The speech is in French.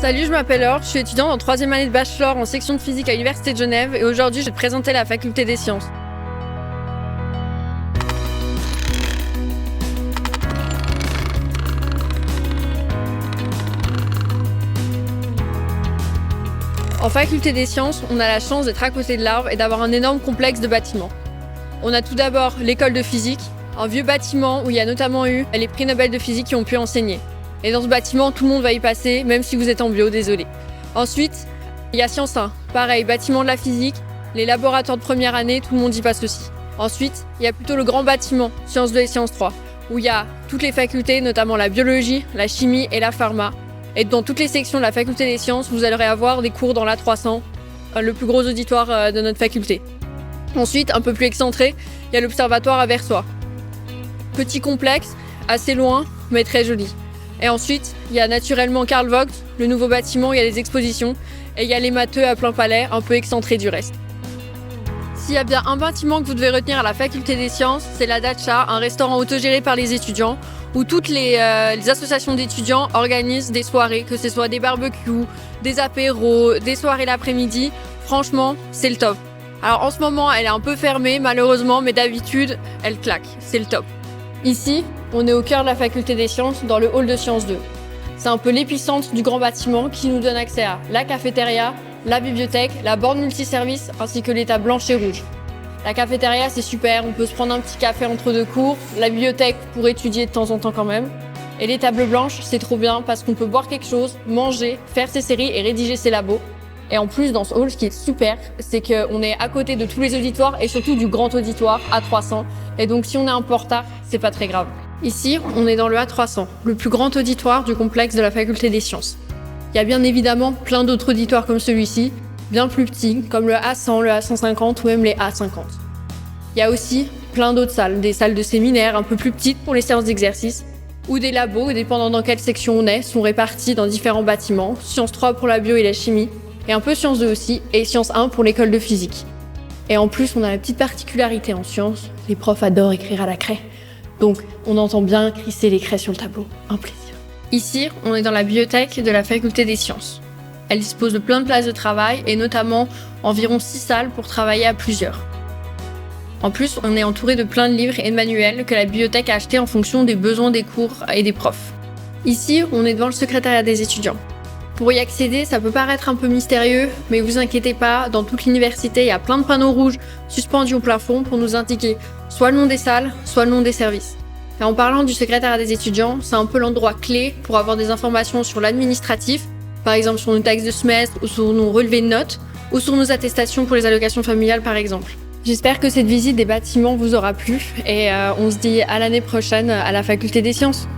Salut, je m'appelle Laure, je suis étudiante en 3e année de bachelor en section de physique à l'Université de Genève et aujourd'hui je vais te présenter la faculté des sciences. En faculté des sciences, on a la chance d'être à côté de l'arbre et d'avoir un énorme complexe de bâtiments. On a tout d'abord l'école de physique, un vieux bâtiment où il y a notamment eu les prix Nobel de physique qui ont pu enseigner. Et dans ce bâtiment, tout le monde va y passer, même si vous êtes en bio, désolé. Ensuite, il y a Sciences 1, pareil, bâtiment de la physique, les laboratoires de première année, tout le monde y passe aussi. Ensuite, il y a plutôt le grand bâtiment, Sciences 2 et Sciences 3, où il y a toutes les facultés, notamment la biologie, la chimie et la pharma. Et dans toutes les sections de la faculté des sciences, vous allez avoir des cours dans l'A300, le plus gros auditoire de notre faculté. Ensuite, un peu plus excentré, il y a l'observatoire à Versoix. Petit complexe, assez loin, mais très joli. Et ensuite, il y a naturellement Carl Vogt, le nouveau bâtiment où il y a des expositions, et il y a les matheux à plein palais, un peu excentrés du reste. S'il y a bien un bâtiment que vous devez retenir à la faculté des sciences, c'est la Dacha, un restaurant autogéré par les étudiants, où toutes les associations d'étudiants organisent des soirées, que ce soit des barbecues, des apéros, des soirées l'après-midi. Franchement, c'est le top. Alors en ce moment, elle est un peu fermée malheureusement, mais d'habitude, elle claque, c'est le top. Ici, on est au cœur de la faculté des sciences, dans le hall de Sciences 2. C'est un peu l'épicentre du grand bâtiment qui nous donne accès à la cafétéria, la bibliothèque, la borne multiservice ainsi que les tables blanches et rouges. La cafétéria, c'est super, on peut se prendre un petit café entre deux cours, la bibliothèque pour étudier de temps en temps quand même. Et les tables blanches, c'est trop bien parce qu'on peut boire quelque chose, manger, faire ses séries et rédiger ses labos. Et en plus, dans ce hall, ce qui est super, c'est qu'on est à côté de tous les auditoires et surtout du grand auditoire A300. Et donc, si on est un peu en retard, c'est pas très grave. Ici, on est dans le A300, le plus grand auditoire du complexe de la faculté des sciences. Il y a bien évidemment plein d'autres auditoires comme celui-ci, bien plus petits, comme le A100, le A150 ou même les A50. Il y a aussi plein d'autres salles, des salles de séminaire un peu plus petites pour les séances d'exercice, ou des labos, dépendant dans quelle section on est, sont répartis dans différents bâtiments, Sciences 3 pour la bio et la chimie, et un peu Sciences 2 aussi, et Sciences 1 pour l'école de physique. Et en plus, on a la petite particularité en sciences, les profs adorent écrire à la craie. Donc, on entend bien crisser les craies sur le tableau, un plaisir. Ici, on est dans la bibliothèque de la faculté des sciences. Elle dispose de plein de places de travail, et notamment environ 6 salles pour travailler à plusieurs. En plus, on est entouré de plein de livres et de manuels que la bibliothèque a achetés en fonction des besoins des cours et des profs. Ici, on est devant le secrétariat des étudiants. Pour y accéder, ça peut paraître un peu mystérieux, mais vous inquiétez pas, dans toute l'université, il y a plein de panneaux rouges suspendus au plafond pour nous indiquer soit le nom des salles, soit le nom des services. Et en parlant du secrétariat des étudiants, c'est un peu l'endroit clé pour avoir des informations sur l'administratif, par exemple sur nos taxes de semestre ou sur nos relevés de notes, ou sur nos attestations pour les allocations familiales par exemple. J'espère que cette visite des bâtiments vous aura plu et on se dit à l'année prochaine à la faculté des sciences.